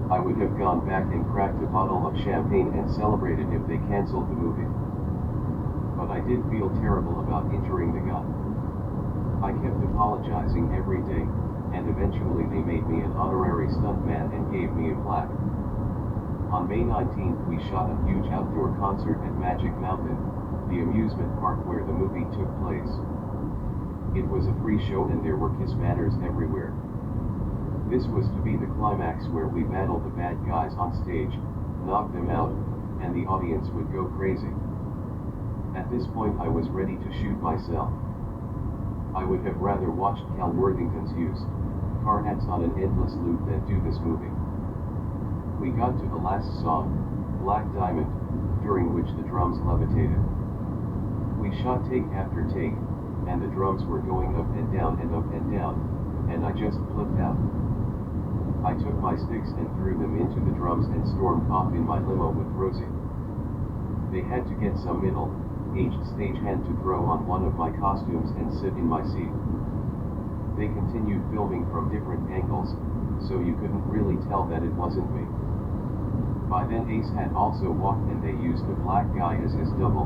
I would have gone back and cracked a bottle of champagne and celebrated if they cancelled the movie. But I did feel terrible about injuring the guy. I kept apologizing every day, and eventually they made me an honorary stuntman and gave me a plaque. On May 19th we shot a huge outdoor concert at Magic Mountain, the amusement park where the movie took place. It was a free show and there were kiss banners everywhere. This was to be the climax where we battled the bad guys on stage, knocked them out, and the audience would go crazy. At this point I was ready to shoot myself. I would have rather watched Cal Worthington's used car ads on an endless loop than do this movie. We got to the last song, Black Diamond, during which the drums levitated. We shot take after take, and the drums were going up and down and up and down, and I just flipped out. I took my sticks and threw them into the drums and stormed off in my limo with Rosie. They had to get some middle-aged stagehand to throw on one of my costumes and sit in my seat. They continued filming from different angles, so you couldn't really tell that it wasn't me. By then Ace had also walked and they used a black guy as his double,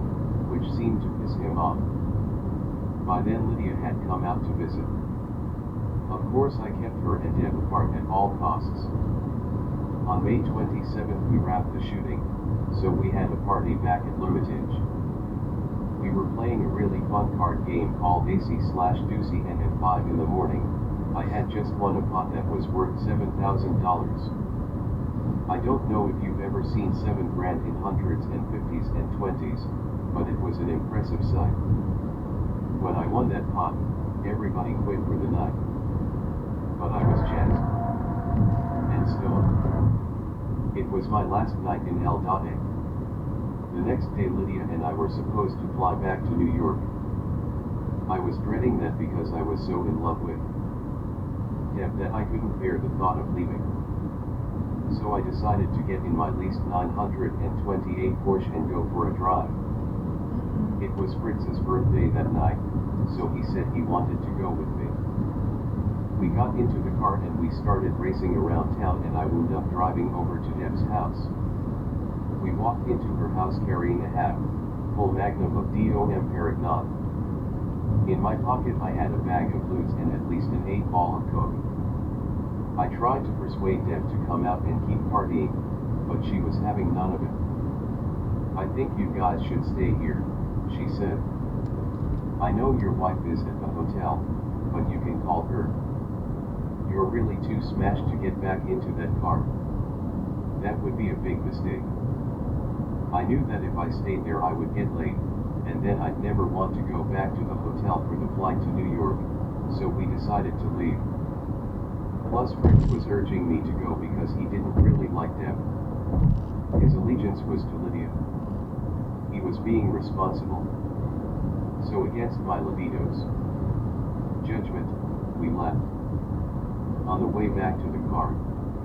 which seemed to piss him off. By then Lydia had come out to visit. Of course I kept her and Deb apart at all costs. On May 27th we wrapped the shooting, so we had a party back at Hermitage. We were playing a really fun card game called AC/Deucey, and at 5 in the morning, I had just won a pot that was worth $7,000. I don't know if you've ever seen 7 grand in hundreds and 50s and 20s, but it was an impressive sight. When I won that pot, everybody quit for the night. But I was jazzed and stoned. It was my last night in El-Dade. The next day Lydia and I were supposed to fly back to New York. I was dreading that because I was so in love with Deb that I couldn't bear the thought of leaving. So I decided to get in my leased 928 Porsche and go for a drive. It was Fritz's birthday that night, so he said he wanted to go with me. We got into the car and we started racing around town, and I wound up driving over to Deb's house. We walked into her house carrying a half-full magnum of Dom Perignon. In my pocket I had a bag of blues and at least an 8-ball of coke. I tried to persuade Deb to come out and keep partying, but she was having none of it. I think you guys should stay here, she said. I know your wife is at the hotel, but you can call her. You're really too smashed to get back into that car. That would be a big mistake. I knew that if I stayed there I would get late, and then I'd never want to go back to the hotel for the flight to New York, so we decided to leave. Plus Fritz was urging me to go because he didn't really like Deb. His allegiance was to Lydia. He was being responsible. So against my libido's judgment, we left. On the way back to the car,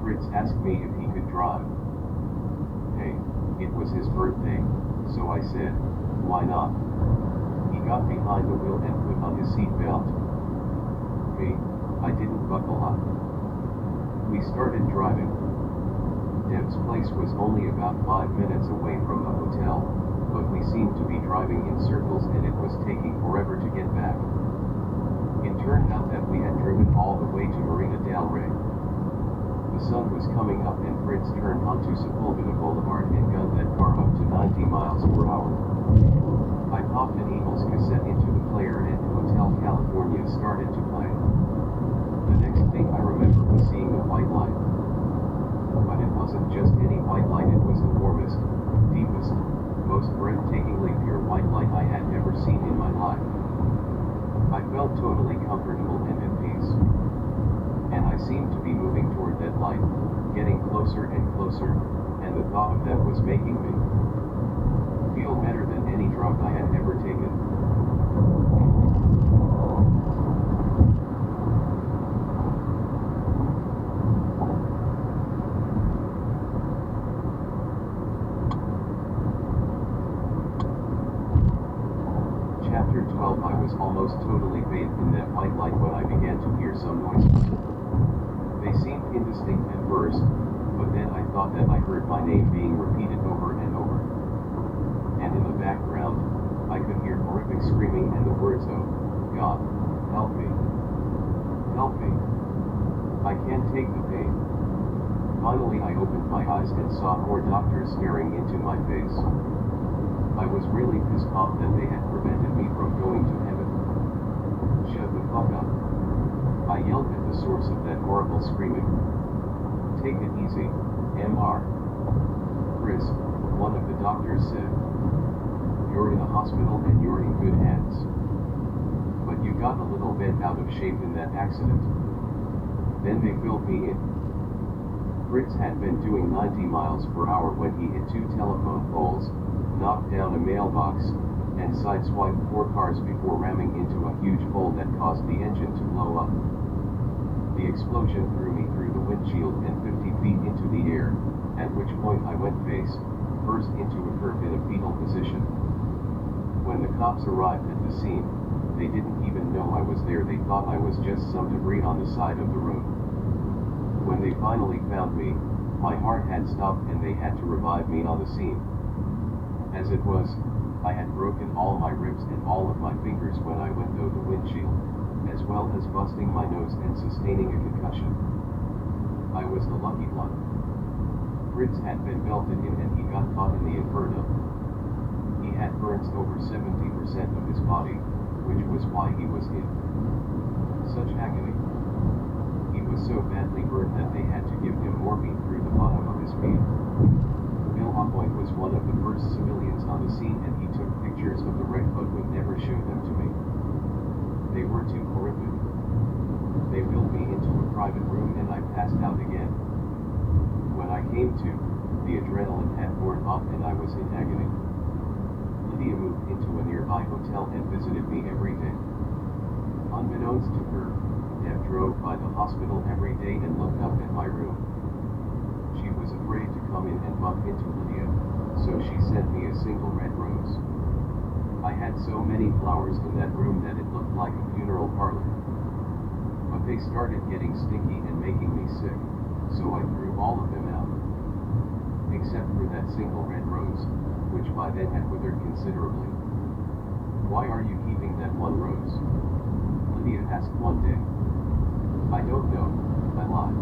Fritz asked me if he could drive. Hey, it was his birthday, so I said, why not? He got behind the wheel and put on his seat belt. Me, I didn't buckle up. We started driving. Deb's place was only about 5 minutes away from the hotel, but we seemed to be driving in circles and it was taking forever to get back. It turned out that we had driven all the way to Marina del Rey. The sun was coming up and Fritz turned onto Sepulveda Boulevard and gunned that car up to 90 miles per hour. I popped an Eagles cassette into the player and Hotel California started to play. The next thing I remember was seeing a white light. But it wasn't just any white light, it was the warmest, deepest, most breathtakingly pure white light I had ever seen in my life. I felt totally comfortable and at peace. And I seemed to be moving toward that light, getting closer and closer, and the thought of that was making me feel better than any drug I had ever taken. Chapter 12. I was almost totally bathed in that white light when I began to hear some noises. They seemed indistinct at first, but then I thought that I heard my name being repeated over and over. And in the background, I could hear horrific screaming and the words, "Oh, God, help me. Help me. I can't take the pain." Finally I opened my eyes and saw more doctors staring into my face. I was really pissed off that they had prevented me from going to heaven. "Shut the fuck up," I yelled at the source of that horrible screaming. "Take it easy, Mr. Chris," one of the doctors said. "You're in a hospital and you're in good hands. But you got a little bent out of shape in that accident." Then they filled me in. Fritz had been doing 90 miles per hour when he hit 2 telephone poles, knocked down a mailbox, and sideswiped 4 cars before ramming into a huge hole that caused the engine to blow up. The explosion threw me through the windshield and 50 feet into the air, at which point I went face first into a curb in a fetal position. When the cops arrived at the scene, they didn't even know I was there. They thought I was just some debris on the side of the road. When they finally found me, my heart had stopped and they had to revive me on the scene. As it was, I had broken all my ribs and all of my fingers when I went through the windshield, as well as busting my nose and sustaining a concussion. I was the lucky one. Fritz had been belted in and he got caught in the inferno. He had burns over 70% of his body, which was why he was in such agony. He was so badly burned that they had to give him morphine through the bottom of his feet. Bill Hoyt was one of the first civilians on the scene and he took pictures of the wreck but would never show them to me. They were too horrific. They wheeled me into a private room and I passed out again. When I came to, the adrenaline had worn off and I was in agony. Lydia moved into a nearby hotel and visited me every day. Unbeknownst to her, Deb drove by the hospital every day and looked up at my room. She was afraid to come in and bump into Lydia, so she sent me a single red rose. I had so many flowers in that room that it looked like a funeral parlor. But they started getting stinky and making me sick, so I threw all of them out. Except for that single red rose, which by then had withered considerably. "Why are you keeping that one rose?" Lydia asked one day. "I don't know," I lied.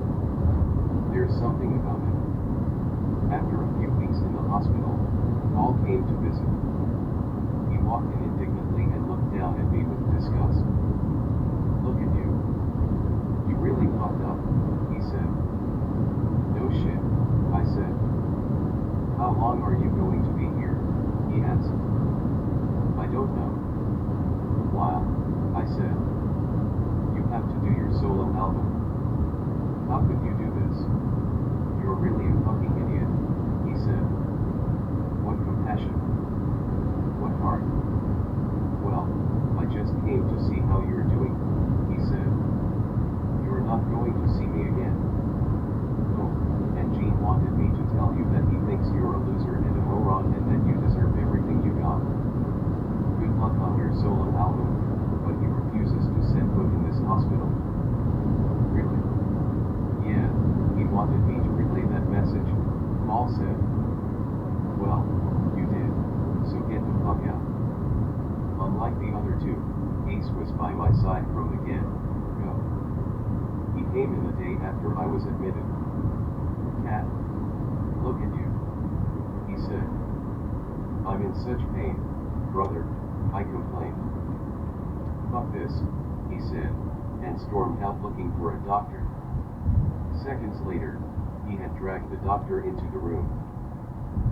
"There's something about it." After a few weeks in the hospital, Paul came to visit. He walked in indignantly and looked down at me with disgust. "Look at you. You really fucked up," he said. "No shit," I said. "How long are you going to be here?" he asked. "I don't know." "A while," I said. "You have to do your solo album. How could you do this? You're really a fucking idiot," he said. "What compassion. What heart." "Well, I just came to see how you're doing," he said. "You're not going to see me again. Oh, and Gene wanted me to tell you that he thinks you're a loser and a moron and that you deserve everything you got. Good luck on your solo album, but he refuses to set foot in this hospital." "Really?" "Yeah, he wanted me to relay that message," Paul said. "Well, you did, so get the fuck out." Unlike the other two, Ace was by my side from the get-go. He came in the day after I was admitted. "Cat, look at you," he said. "I'm in such pain, brother," I complained. "Fuck this," he said, and stormed out looking for a doctor. Seconds later, he had dragged the doctor into the room.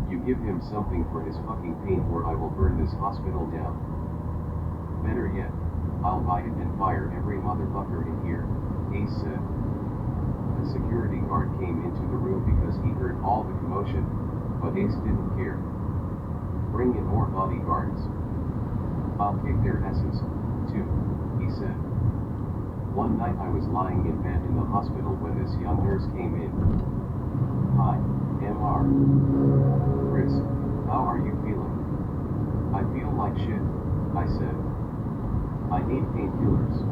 "You give him something for his fucking pain or I will burn this hospital down. Better yet, I'll buy it and fire every motherfucker in here," Ace said. The security guard came into the room because he heard all the commotion, but Ace didn't care. "Bring in more bodyguards. I'll kick their asses, too," he said. One night I was lying in bed in the hospital when this young nurse came in. "Hi, Mr. Chris, how are you feeling?" "I feel like shit," I said. "I need painkillers.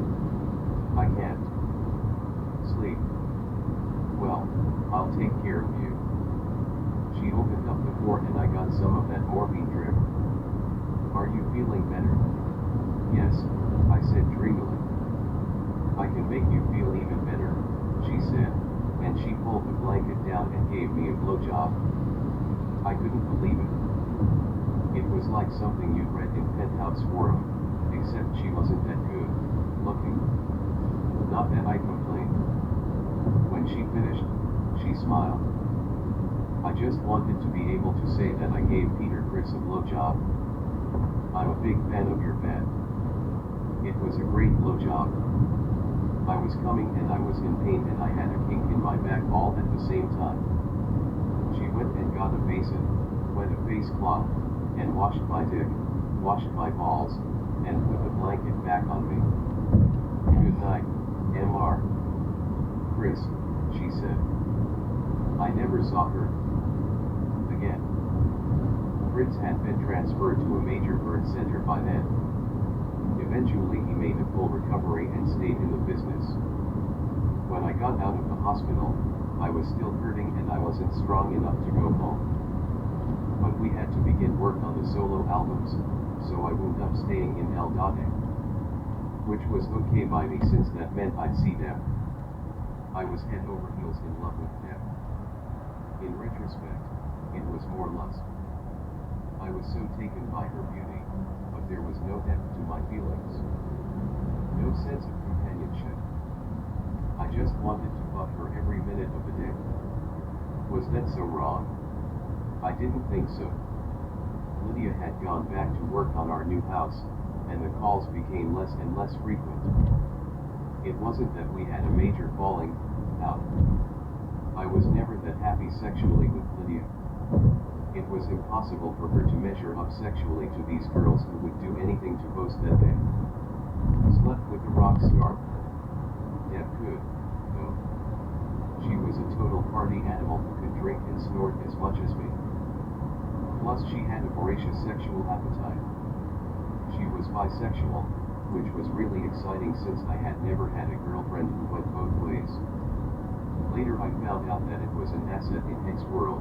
I can't sleep." "Well, I'll take care of you. She opened up the door and I got some of that morphine drip. Are you feeling better? Yes, I said dreamily. I can make you feel even better, she said, and she pulled the blanket down and gave me a blowjob. I couldn't believe it. It was like something you'd read in Penthouse Forum, except she wasn't that good looking. Not that I complained. When she finished, she smiled. I just wanted to be able to say that I gave Peter Chris a blowjob. I'm a big fan of your bed. It was a great blowjob. I was coming and I was in pain and I had a kink in my back all at the same time. She went and got a basin, wet a face cloth, and washed my dick, washed my balls, and put the blanket back on me. Good night, Mr. Chris, she said. I never saw her again. Fritz had been transferred to a major burn center by then. Eventually he made a full recovery and stayed in the business. When I got out of the hospital, I was still hurting and I wasn't strong enough to go home. But we had to begin work on the solo albums, so I wound up staying in L.A. Which was okay by me since that meant I'd see them. I was head over heels in love with them. In retrospect, it was more lust. I was so taken by her beauty, but there was no depth to my feelings. No sense of companionship. I just wanted to fuck her every minute of the day. Was that so wrong? I didn't think so. Lydia had gone back to work on our new house, and the calls became less and less frequent. It wasn't that we had a major falling out. I was never that happy sexually with Lydia. It was impossible for her to measure up sexually to these girls who would do anything to boast that they slept with a rock star. Deb could, though. She was a total party animal who could drink and snort as much as me. Plus she had a voracious sexual appetite. She was bisexual, which was really exciting since I had never had a girlfriend who went both ways. Later I found out that it was an asset in Hick's world.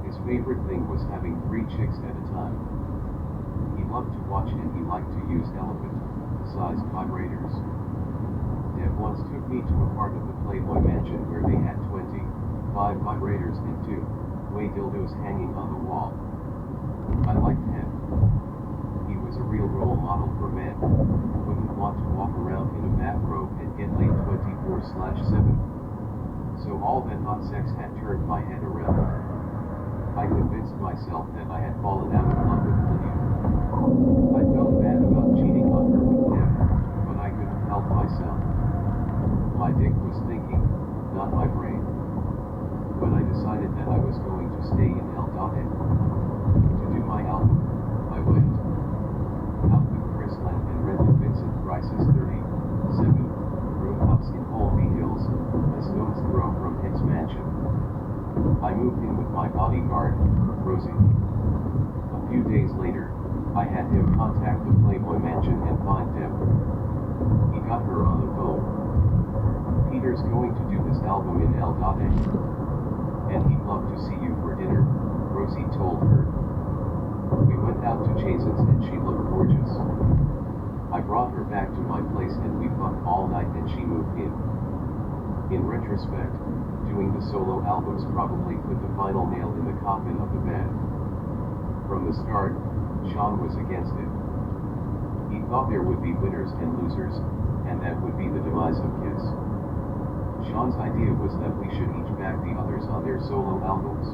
His favorite thing was having 3 chicks at a time. He loved to watch and he liked to use elephant-sized vibrators. Deb once took me to a part of the Playboy mansion where they had 25 vibrators and 2-way dildos hanging on the wall. I liked him. He was a real role model for men who wouldn't want to walk around in a bathrobe and get laid 24/7. So all that hot sex had turned my head around. I convinced myself that I had fallen out of love with Lydia. I felt bad about cheating on her with Deb, but I couldn't help myself. My dick was thinking, not my brain. When I decided that I was going to stay in L.A. to do my album, I went out with Chris Land and rented Vincent Price's 37-room house in Holby Hills, a stone's throw from Hick's mansion. I moved in with my bodyguard, Rosie. A few days later, I had him contact the Playboy mansion and find Deb. He got her on the phone. Peter's going to do this album in L.A. and he'd love to see you for dinner, Rosie told her. We went out to Jason's and she looked gorgeous. I brought her back to my place and we fucked all night and she moved in. In retrospect, doing the solo albums probably put the final nail in the coffin of the band. From the start, Sean was against it. He thought there would be winners and losers, and that would be the demise of Kiss. Sean's idea was that we should each back the others on their solo albums.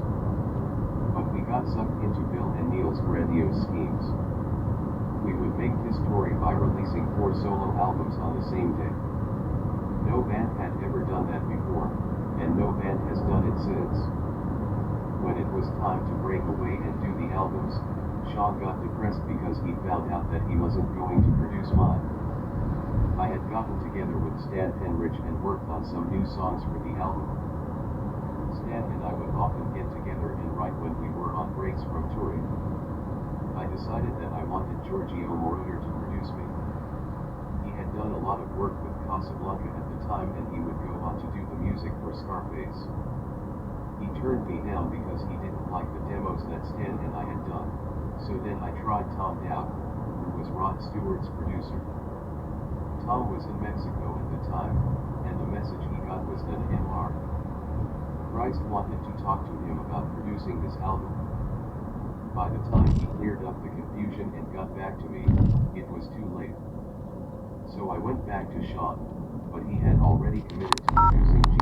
But we got sucked into Bill and Neil's grandiose schemes. We would make history by releasing 4 solo albums on the same day. No band had ever done that before, and no band has done it since. When it was time to break away and do the albums, Sean got depressed because he found out that he wasn't going to produce mine. I had gotten together with Stan Penrich and worked on some new songs for the album. Stan and I would often get together and write when we were on breaks from touring. I decided that I wanted Giorgio Moroder to produce me. He had done a lot of work with Casablanca at the time and he would go on to do the music for Scarface. He turned me down because he didn't like the demos that Stan and I had done, so then I tried Tom Dowd, who was Rod Stewart's producer. Tom was in Mexico at the time, and the message he got was that Mr. Christ wanted to talk to him about producing this album. By the time he cleared up the confusion and got back to me, it was too late. So I went back to Sean, but he had already committed to producing